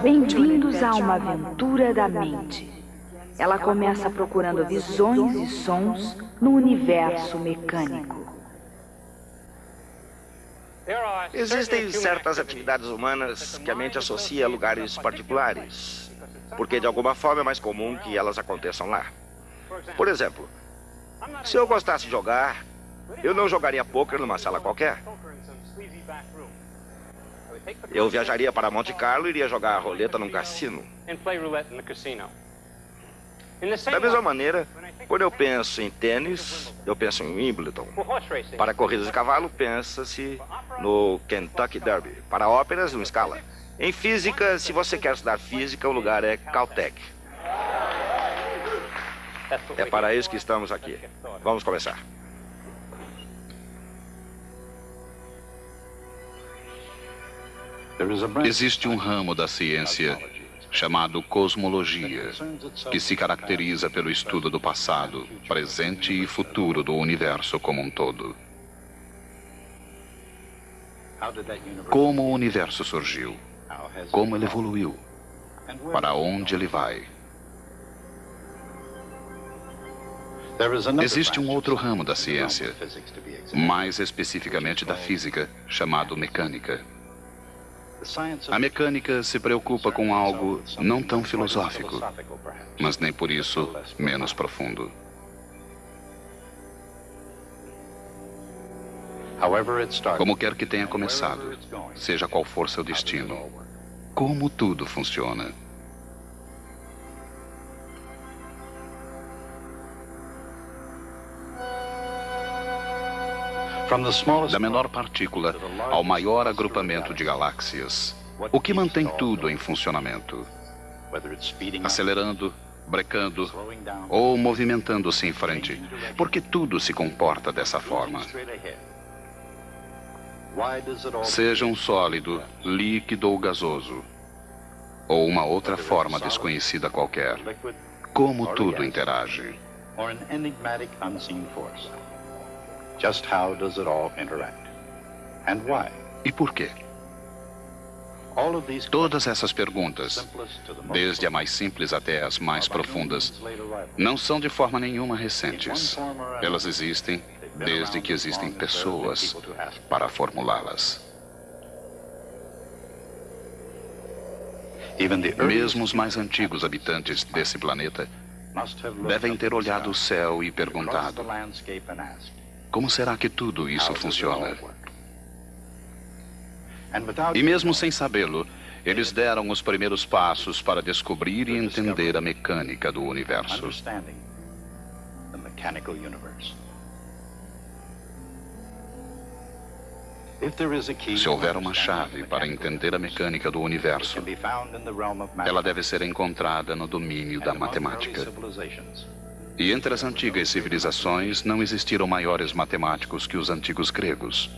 Bem-vindos a uma aventura da mente. Ela começa procurando visões e sons no universo mecânico. Existem certas atividades humanas que a mente associa a lugares particulares, porque de alguma forma é mais comum que elas aconteçam lá. Por exemplo, se eu gostasse de jogar, eu não jogaria pôquer numa sala qualquer. Eu viajaria para Monte Carlo e iria jogar a roleta num cassino. Da mesma maneira, quando eu penso em tênis, eu penso em Wimbledon. Para corridas de cavalo, pensa-se no Kentucky Derby. Para óperas, no Scala. Em física, se você quer estudar física, o lugar é Caltech. É para isso que estamos aqui. Vamos começar. Existe um ramo da ciência chamado cosmologia, que se caracteriza pelo estudo do passado, presente e futuro do universo como um todo. Como o universo surgiu? Como ele evoluiu? Para onde ele vai? Existe um outro ramo da ciência, mais especificamente da física, chamado mecânica. A mecânica se preocupa com algo não tão filosófico, mas nem por isso menos profundo. Como quer que tenha começado, seja qual for seu destino, como tudo funciona. Da menor partícula ao maior agrupamento de galáxias, o que mantém tudo em funcionamento? Acelerando, brecando ou movimentando-se em frente, porque tudo se comporta dessa forma. Seja um sólido, líquido ou gasoso, ou uma outra forma desconhecida qualquer, como tudo interage? Just how does it all interact? And why? E por quê? Todas essas perguntas, desde a mais simples até as mais profundas, não são de forma nenhuma recentes. Elas existem desde que existem pessoas para formulá-las. Mesmo os mais antigos habitantes desse planeta devem ter olhado o céu e perguntado: como será que tudo isso funciona? E mesmo sem sabê-lo, eles deram os primeiros passos para descobrir e entender a mecânica do universo. Se houver uma chave para entender a mecânica do universo, ela deve ser encontrada no domínio da matemática. E entre as antigas civilizações não existiram maiores matemáticos que os antigos gregos.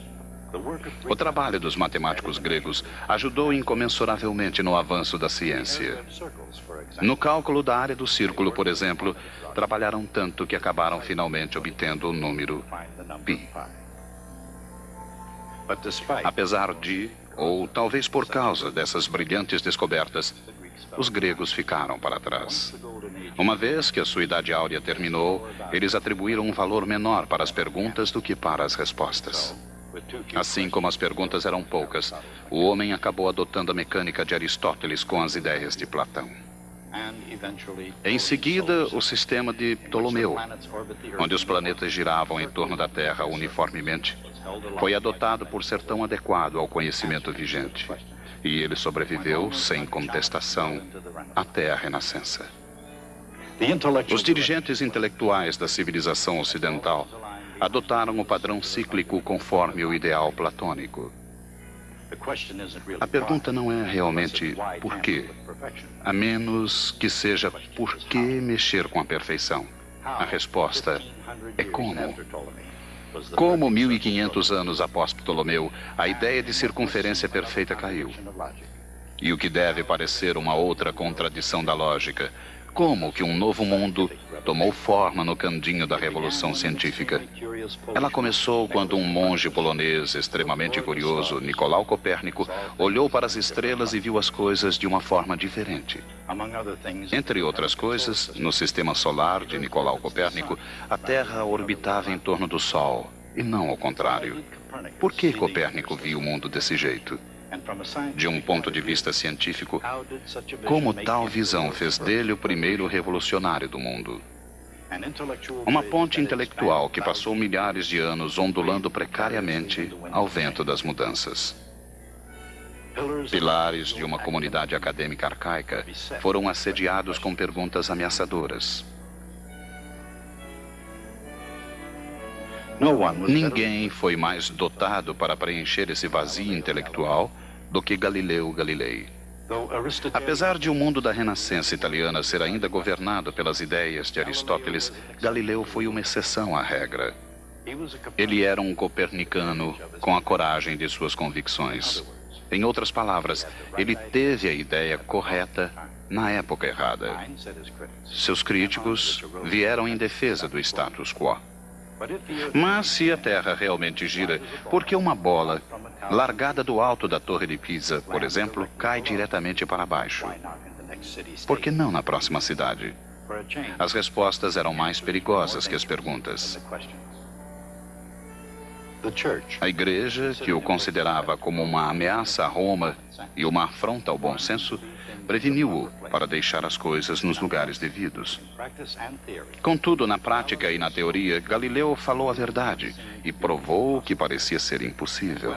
O trabalho dos matemáticos gregos ajudou incomensuravelmente no avanço da ciência. No cálculo da área do círculo, por exemplo, trabalharam tanto que acabaram finalmente obtendo o número π. Apesar de, ou talvez por causa dessas brilhantes descobertas, os gregos ficaram para trás. Uma vez que a sua idade áurea terminou, eles atribuíram um valor menor para as perguntas do que para as respostas. Assim como as perguntas eram poucas, o homem acabou adotando a mecânica de Aristóteles com as ideias de Platão. Em seguida, o sistema de Ptolomeu, onde os planetas giravam em torno da Terra uniformemente, foi adotado por ser tão adequado ao conhecimento vigente. E ele sobreviveu, sem contestação, até a Renascença. Os dirigentes intelectuais da civilização ocidental adotaram o padrão cíclico conforme o ideal platônico. A pergunta não é realmente por quê, a menos que seja por que mexer com a perfeição. A resposta é como. Como 1500 anos após Ptolomeu, a ideia de circunferência perfeita caiu. E o que deve parecer uma outra contradição da lógica, como que um novo mundo, tomou forma no candinho da Revolução Científica. Ela começou quando um monge polonês extremamente curioso, Nicolau Copérnico, olhou para as estrelas e viu as coisas de uma forma diferente. Entre outras coisas, no sistema solar de Nicolau Copérnico, a Terra orbitava em torno do Sol, e não ao contrário. Por que Copérnico viu o mundo desse jeito? De um ponto de vista científico, como tal visão fez dele o primeiro revolucionário do mundo? Uma ponte intelectual que passou milhares de anos ondulando precariamente ao vento das mudanças. Pilares de uma comunidade acadêmica arcaica foram assediados com perguntas ameaçadoras. Ninguém foi mais dotado para preencher esse vazio intelectual do que Galileu Galilei. Apesar de o mundo da Renascença italiana ser ainda governado pelas ideias de Aristóteles, Galileu foi uma exceção à regra. Ele era um copernicano com a coragem de suas convicções. Em outras palavras, ele teve a ideia correta na época errada. Seus críticos vieram em defesa do status quo. Mas se a Terra realmente gira, por que uma bola largada do alto da Torre de Pisa, por exemplo, cai diretamente para baixo? Por que não na próxima cidade? As respostas eram mais perigosas que as perguntas. A Igreja, que o considerava como uma ameaça a Roma e uma afronta ao bom senso, preveniu-o para deixar as coisas nos lugares devidos. Contudo, na prática e na teoria, Galileu falou a verdade e provou o que parecia ser impossível.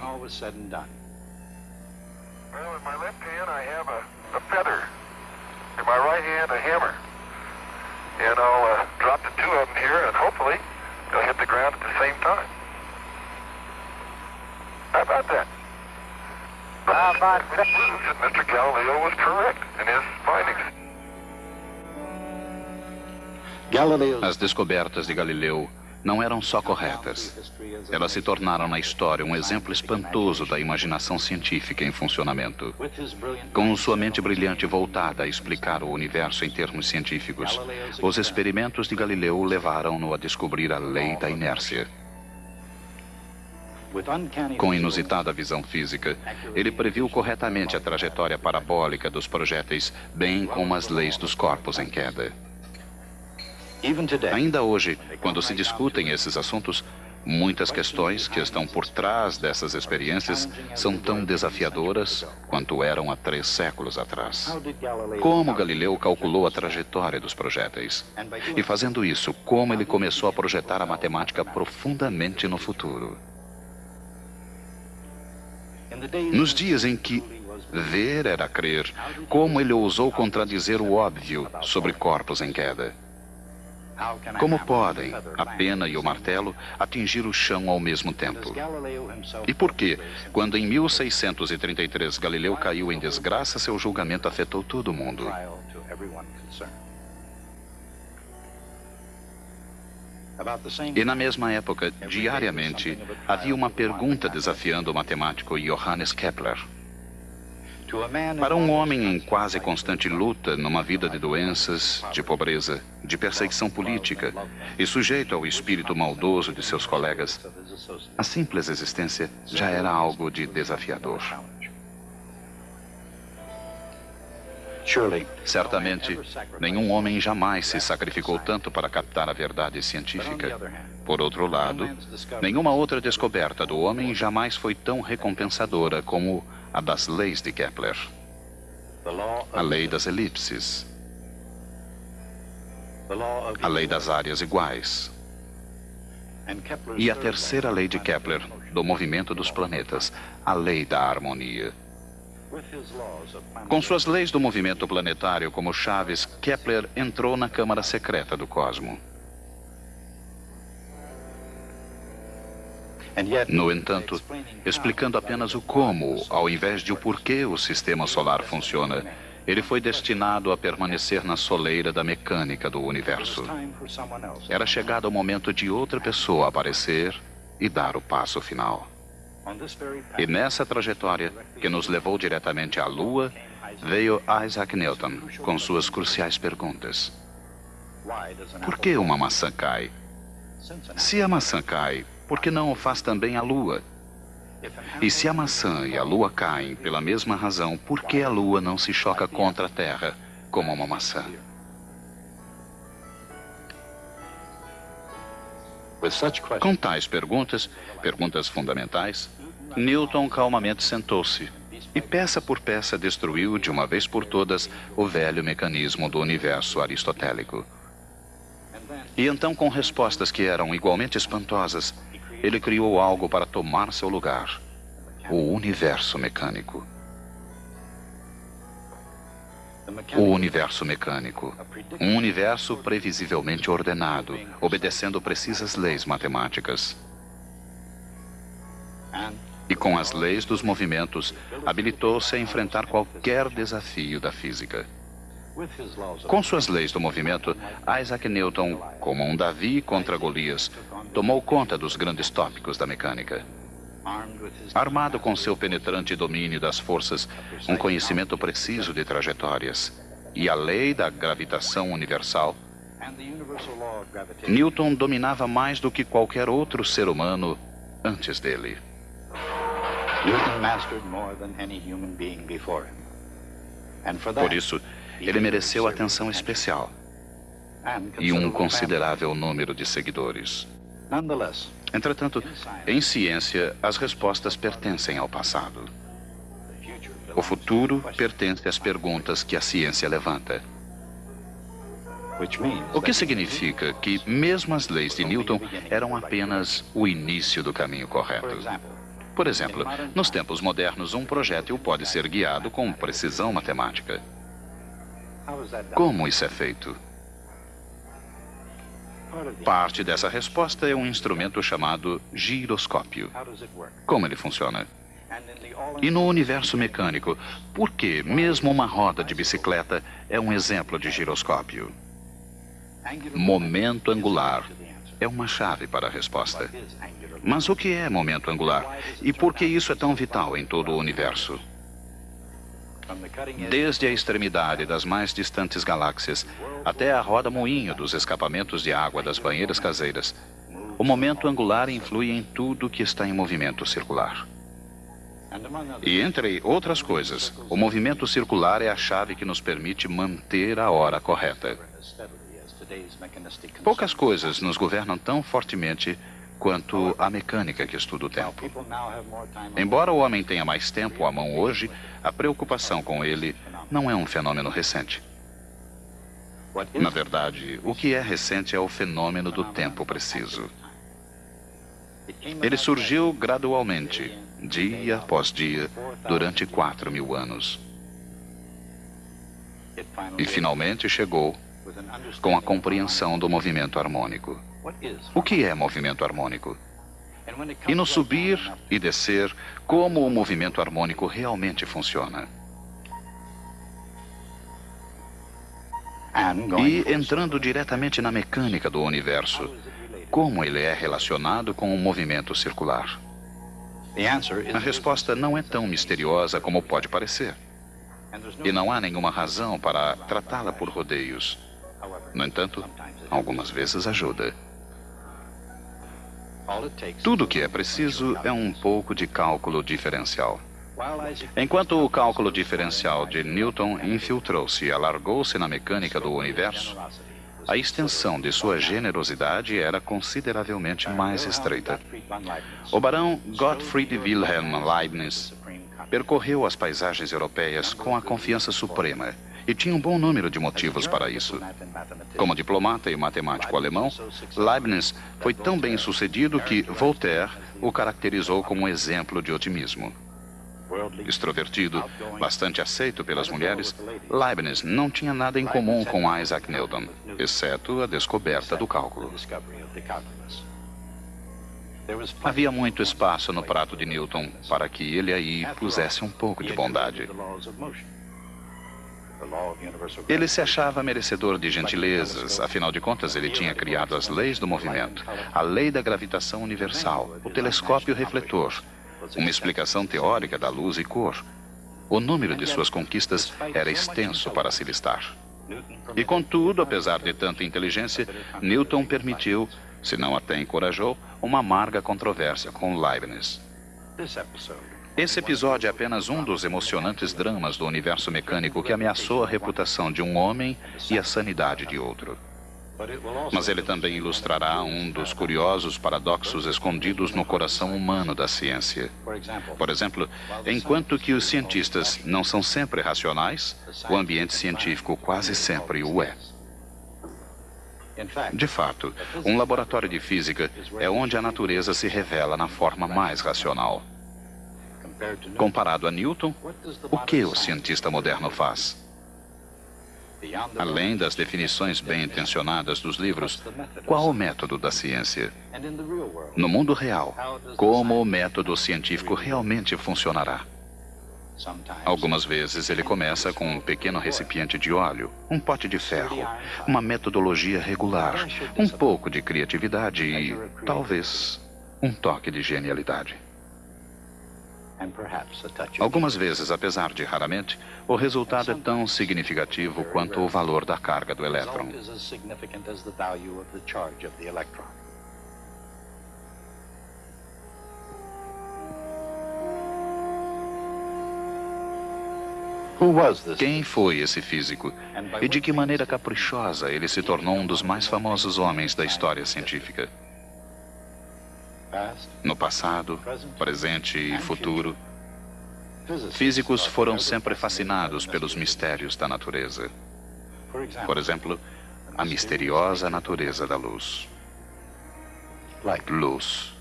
Mr. Galileo was correct in his findings. As descobertas de Galileu não eram só corretas. Elas se tornaram na história um exemplo espantoso da imaginação científica em funcionamento. Com sua mente brilhante voltada a explicar o universo em termos científicos, os experimentos de Galileu levaram-no a descobrir a lei da inércia. Com inusitada visão física, ele previu corretamente a trajetória parabólica dos projéteis, bem como as leis dos corpos em queda. Ainda hoje, quando se discutem esses assuntos, muitas questões que estão por trás dessas experiências são tão desafiadoras quanto eram há 3 séculos atrás. Como Galileu calculou a trajetória dos projéteis? E fazendo isso, como ele começou a projetar a matemática profundamente no futuro? Nos dias em que ver era crer, como ele ousou contradizer o óbvio sobre corpos em queda? Como podem a pena e o martelo atingir o chão ao mesmo tempo? E por que, quando em 1633 Galileu caiu em desgraça, seu julgamento afetou todo o mundo? E na mesma época, diariamente, havia uma pergunta desafiando o matemático Johannes Kepler. Para um homem em quase constante luta, numa vida de doenças, de pobreza, de perseguição política e sujeito ao espírito maldoso de seus colegas, a simples existência já era algo de desafiador. Certamente, nenhum homem jamais se sacrificou tanto para captar a verdade científica. Por outro lado, nenhuma outra descoberta do homem jamais foi tão recompensadora como a das leis de Kepler. A lei das elipses. A lei das áreas iguais. E a terceira lei de Kepler, do movimento dos planetas, a lei da harmonia. Com suas leis do movimento planetário como chaves, Kepler entrou na câmara secreta do cosmo. No entanto, explicando apenas o como, ao invés de o porquê o sistema solar funciona, ele foi destinado a permanecer na soleira da mecânica do universo. Era chegado o momento de outra pessoa aparecer e dar o passo final. E nessa trajetória, que nos levou diretamente à Lua, veio Isaac Newton com suas cruciais perguntas. Por que uma maçã cai? Se a maçã cai, por que não o faz também a Lua? E se a maçã e a Lua caem pela mesma razão, por que a Lua não se choca contra a Terra como uma maçã? Com tais perguntas fundamentais, Newton calmamente sentou-se e peça por peça destruiu de uma vez por todas o velho mecanismo do universo aristotélico. E então, com respostas que eram igualmente espantosas, ele criou algo para tomar seu lugar: o universo mecânico. O universo mecânico. Um universo previsivelmente ordenado, obedecendo precisas leis matemáticas. E com as leis dos movimentos, habilitou-se a enfrentar qualquer desafio da física. Com suas leis do movimento, Isaac Newton, como um Davi contra Golias, tomou conta dos grandes tópicos da mecânica. Armado com seu penetrante domínio das forças, um conhecimento preciso de trajetórias e a lei da gravitação universal, Newton dominava mais do que qualquer outro ser humano antes dele. Por isso, ele mereceu atenção especial e um considerável número de seguidores. Entretanto, em ciência, as respostas pertencem ao passado. O futuro pertence às perguntas que a ciência levanta. O que significa que mesmo as leis de Newton eram apenas o início do caminho correto. Por exemplo, nos tempos modernos, um projétil pode ser guiado com precisão matemática. Como isso é feito? Parte dessa resposta é um instrumento chamado giroscópio. Como ele funciona? E no universo mecânico, por que mesmo uma roda de bicicleta é um exemplo de giroscópio? Momento angular é uma chave para a resposta. Mas o que é momento angular? E por que isso é tão vital em todo o universo? Desde a extremidade das mais distantes galáxias até a roda-moinho dos escapamentos de água das banheiras caseiras, o momento angular influi em tudo que está em movimento circular. E, entre outras coisas, o movimento circular é a chave que nos permite manter a hora correta. Poucas coisas nos governam tão fortemente quanto a mecânica que estuda o tempo. Embora o homem tenha mais tempo à mão hoje, a preocupação com ele não é um fenômeno recente. Na verdade, o que é recente é o fenômeno do tempo preciso. Ele surgiu gradualmente, dia após dia, durante 4.000 anos. E finalmente chegou com a compreensão do movimento harmônico. O que é movimento harmônico? E no subir e descer, como o movimento harmônico realmente funciona. E entrando diretamente na mecânica do universo, como ele é relacionado com o movimento circular? A resposta não é tão misteriosa como pode parecer. E não há nenhuma razão para tratá-la por rodeios. No entanto, algumas vezes ajuda. Tudo o que é preciso é um pouco de cálculo diferencial. Enquanto o cálculo diferencial de Newton infiltrou-se e alargou-se na mecânica do universo, a extensão de sua generosidade era consideravelmente mais estreita. O barão Gottfried Wilhelm Leibniz percorreu as paisagens europeias com a confiança suprema e tinha um bom número de motivos para isso. Como diplomata e matemático alemão, Leibniz foi tão bem sucedido que Voltaire o caracterizou como um exemplo de otimismo. Extrovertido, bastante aceito pelas mulheres, Leibniz não tinha nada em comum com Isaac Newton, exceto a descoberta do cálculo. Havia muito espaço no prato de Newton para que ele aí pusesse um pouco de bondade. Ele se achava merecedor de gentilezas, afinal de contas ele tinha criado as leis do movimento, a lei da gravitação universal, o telescópio refletor, uma explicação teórica da luz e cor. O número de suas conquistas era extenso para se listar. E contudo, apesar de tanta inteligência, Newton permitiu, se não até encorajou, uma amarga controvérsia com Leibniz. Esse episódio é apenas um dos emocionantes dramas do universo mecânico que ameaçou a reputação de um homem e a sanidade de outro. Mas ele também ilustrará um dos curiosos paradoxos escondidos no coração humano da ciência. Por exemplo, enquanto que os cientistas não são sempre racionais, o ambiente científico quase sempre o é. De fato, um laboratório de física é onde a natureza se revela na forma mais racional. Comparado a Newton, o que o cientista moderno faz? Além das definições bem-intencionadas dos livros, qual o método da ciência? No mundo real, como o método científico realmente funcionará? Algumas vezes ele começa com um pequeno recipiente de óleo, um pote de ferro, uma metodologia regular, um pouco de criatividade e, talvez, um toque de genialidade. Algumas vezes, apesar de raramente, o resultado é tão significativo quanto o valor da carga do elétron. Quem foi esse físico? E de que maneira caprichosa ele se tornou um dos mais famosos homens da história científica? No passado, presente e futuro, físicos foram sempre fascinados pelos mistérios da natureza. Por exemplo, a misteriosa natureza da luz. Luz.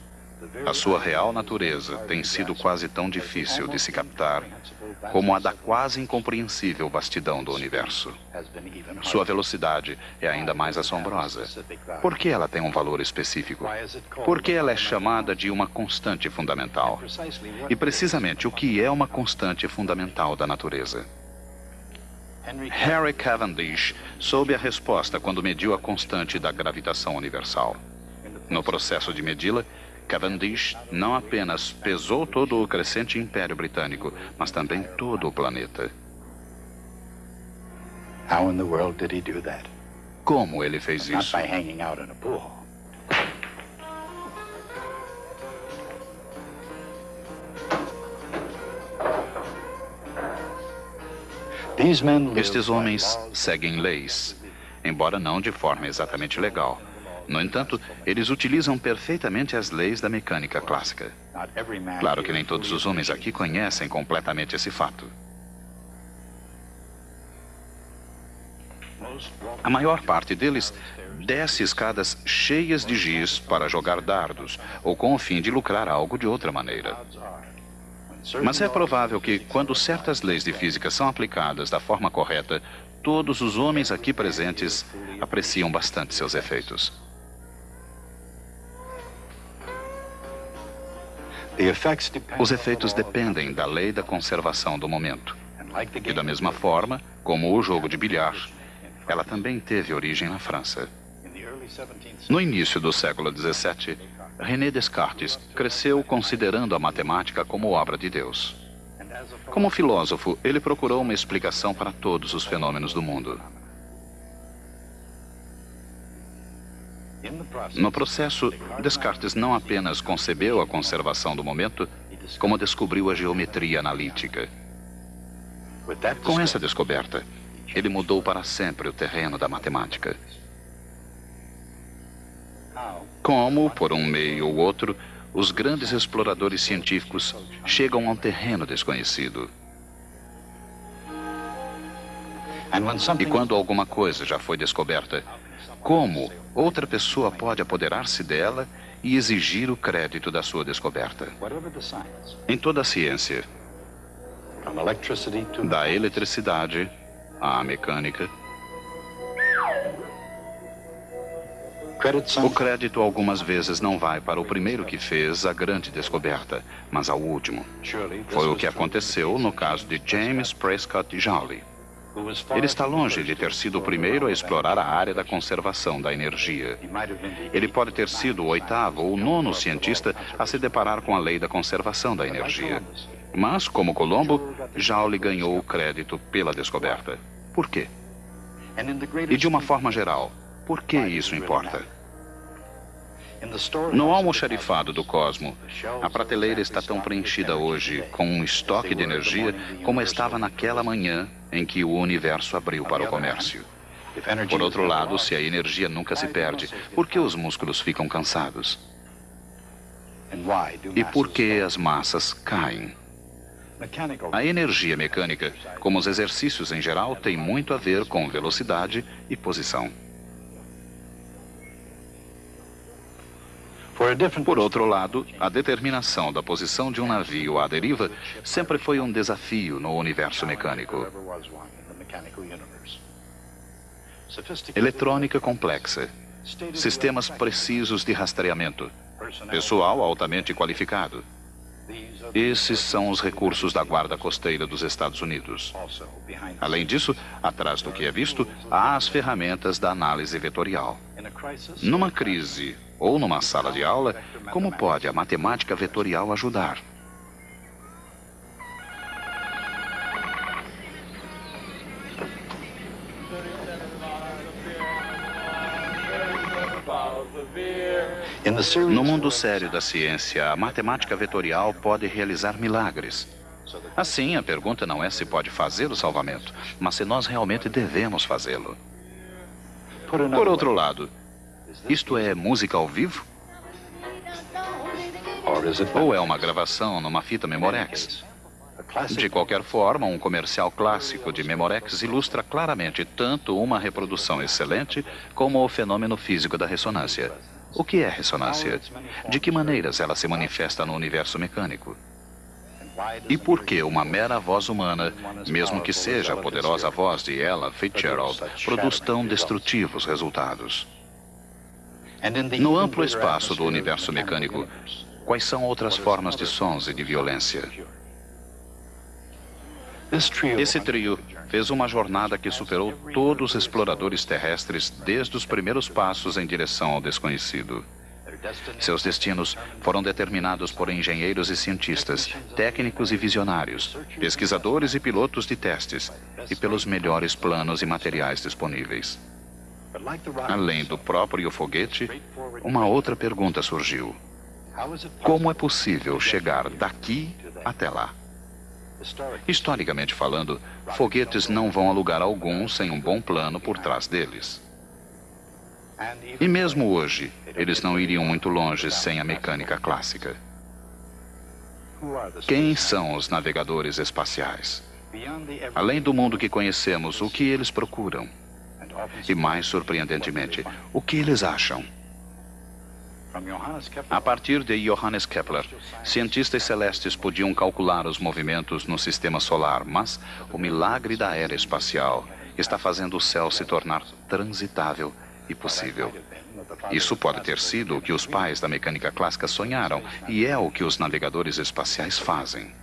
A sua real natureza tem sido quase tão difícil de se captar como a da quase incompreensível vastidão do universo. Sua velocidade é ainda mais assombrosa. Por que ela tem um valor específico? Por que ela é chamada de uma constante fundamental? E precisamente o que é uma constante fundamental da natureza? Harry Cavendish soube a resposta quando mediu a constante da gravitação universal. No processo de medi-la, Cavendish não apenas pesou todo o crescente Império Britânico, mas também todo o planeta. Como ele fez isso? Estes homens seguem leis, embora não de forma exatamente legal. No entanto, eles utilizam perfeitamente as leis da mecânica clássica. Claro que nem todos os homens aqui conhecem completamente esse fato. A maior parte deles desce escadas cheias de giz para jogar dardos, ou com o fim de lucrar algo de outra maneira. Mas é provável que, quando certas leis de física são aplicadas da forma correta, todos os homens aqui presentes apreciam bastante seus efeitos. Os efeitos dependem da lei da conservação do momento. E da mesma forma, como o jogo de bilhar, ela também teve origem na França. No início do século XVII, René Descartes cresceu considerando a matemática como obra de Deus. Como filósofo, ele procurou uma explicação para todos os fenômenos do mundo. No processo, Descartes não apenas concebeu a conservação do momento, como descobriu a geometria analítica. Com essa descoberta, ele mudou para sempre o terreno da matemática. Como, por um meio ou outro, os grandes exploradores científicos chegam a um terreno desconhecido. E quando alguma coisa já foi descoberta, como outra pessoa pode apoderar-se dela e exigir o crédito da sua descoberta? Em toda a ciência, da eletricidade à mecânica, o crédito algumas vezes não vai para o primeiro que fez a grande descoberta, mas ao último. Foi o que aconteceu no caso de James Prescott Joule. Ele está longe de ter sido o primeiro a explorar a área da conservação da energia. Ele pode ter sido o 8º ou 9º cientista a se deparar com a lei da conservação da energia. Mas, como Colombo, Joule ganhou o crédito pela descoberta. Por quê? E de uma forma geral, por que isso importa? No almoxarifado do cosmo, a prateleira está tão preenchida hoje com um estoque de energia como estava naquela manhã em que o universo abriu para o comércio. Por outro lado, se a energia nunca se perde, por que os músculos ficam cansados? E por que as massas caem? A energia mecânica, como os exercícios em geral, tem muito a ver com velocidade e posição. Por outro lado, a determinação da posição de um navio à deriva sempre foi um desafio no universo mecânico. Eletrônica complexa, sistemas precisos de rastreamento, pessoal altamente qualificado. Esses são os recursos da Guarda Costeira dos Estados Unidos. Além disso, atrás do que é visto, há as ferramentas da análise vetorial. Numa crise ou numa sala de aula, como pode a matemática vetorial ajudar? No mundo sério da ciência, a matemática vetorial pode realizar milagres. Assim, a pergunta não é se pode fazer o salvamento, mas se nós realmente devemos fazê-lo. Por outro lado, isto é música ao vivo? Ou é uma gravação numa fita Memorex? De qualquer forma, um comercial clássico de Memorex ilustra claramente tanto uma reprodução excelente como o fenômeno físico da ressonância. O que é ressonância? De que maneiras ela se manifesta no universo mecânico? E por que uma mera voz humana, mesmo que seja a poderosa voz de Ella Fitzgerald, produz tão destrutivos resultados? No amplo espaço do universo mecânico, quais são outras formas de sons e de violência? Esse trio fez uma jornada que superou todos os exploradores terrestres desde os primeiros passos em direção ao desconhecido. Seus destinos foram determinados por engenheiros e cientistas, técnicos e visionários, pesquisadores e pilotos de testes, e pelos melhores planos e materiais disponíveis. Além do próprio foguete, uma outra pergunta surgiu. Como é possível chegar daqui até lá? Historicamente falando, foguetes não vão a lugar algum sem um bom plano por trás deles. E mesmo hoje, eles não iriam muito longe sem a mecânica clássica. Quem são os navegadores espaciais? Além do mundo que conhecemos, o que eles procuram? E mais surpreendentemente, o que eles acham? A partir de Johannes Kepler, cientistas celestes podiam calcular os movimentos no sistema solar, mas o milagre da era espacial está fazendo o céu se tornar transitável e possível. Isso pode ter sido o que os pais da mecânica clássica sonharam, e é o que os navegadores espaciais fazem.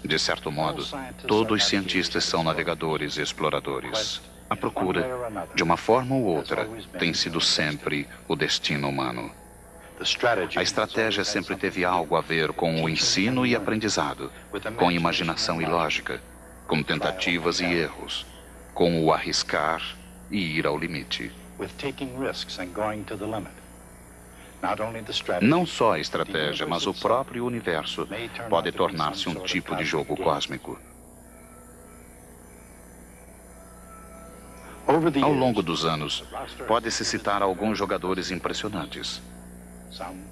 De certo modo, todos os cientistas são navegadores e exploradores. A procura, de uma forma ou outra, tem sido sempre o destino humano. A estratégia sempre teve algo a ver com o ensino e aprendizado, com imaginação e lógica, com tentativas e erros, com o arriscar e ir ao limite. Não só a estratégia, mas o próprio universo pode tornar-se um tipo de jogo cósmico. Ao longo dos anos, pode-se citar alguns jogadores impressionantes.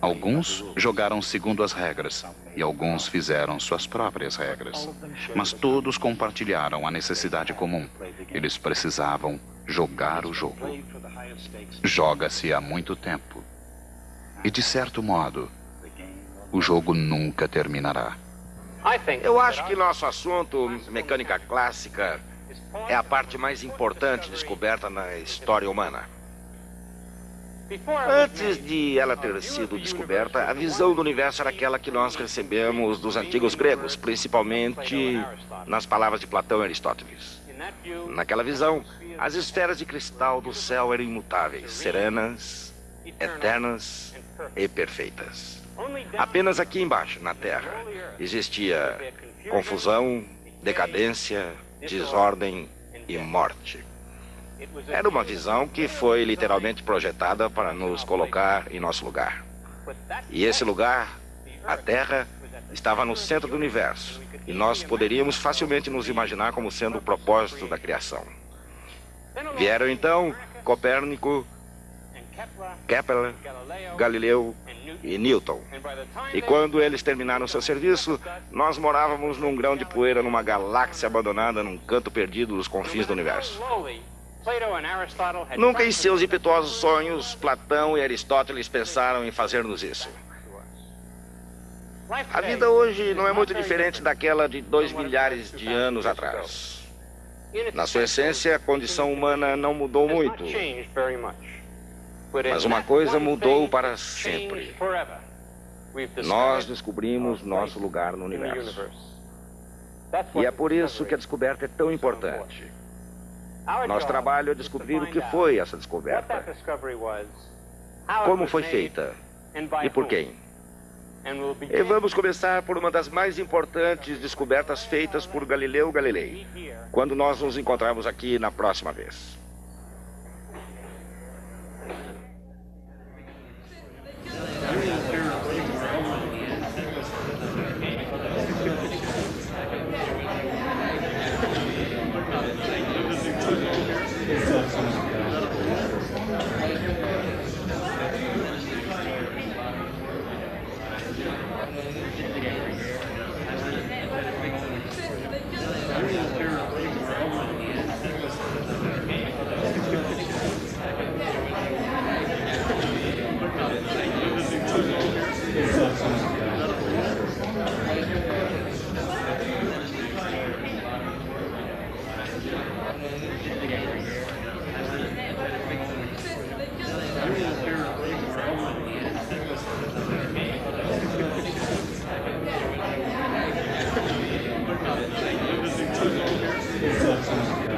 Alguns jogaram segundo as regras e alguns fizeram suas próprias regras. Mas todos compartilharam a necessidade comum. Eles precisavam jogar o jogo. Joga-se há muito tempo. E, de certo modo, o jogo nunca terminará. Eu acho que nosso assunto, mecânica clássica, é a parte mais importante descoberta na história humana. Antes de ela ter sido descoberta, a visão do universo era aquela que nós recebemos dos antigos gregos, principalmente nas palavras de Platão e Aristóteles. Naquela visão, as esferas de cristal do céu eram imutáveis, serenas, eternas e perfeitas. Apenas aqui embaixo, na Terra, existia confusão, decadência, desordem e morte. Era uma visão que foi literalmente projetada para nos colocar em nosso lugar. E esse lugar, a Terra, estava no centro do universo. E nós poderíamos facilmente nos imaginar como sendo o propósito da criação. Vieram então Copérnico, Kepler, Galileu e Newton. E quando eles terminaram seu serviço, nós morávamos num grão de poeira numa galáxia abandonada num canto perdido dos confins do universo. Nunca em seus impetuosos sonhos, Platão e Aristóteles pensaram em fazer-nos isso. A vida hoje não é muito diferente daquela de 2 milhares de anos atrás. Na sua essência, a condição humana não mudou muito. Mas uma coisa mudou para sempre. Nós descobrimos nosso lugar no universo. E é por isso que a descoberta é tão importante. Nosso trabalho é descobrir o que foi essa descoberta. Como foi feita e por quem. E vamos começar por uma das mais importantes descobertas feitas por Galileu Galilei, quando nós nos encontrarmos aqui na próxima vez. Exactly.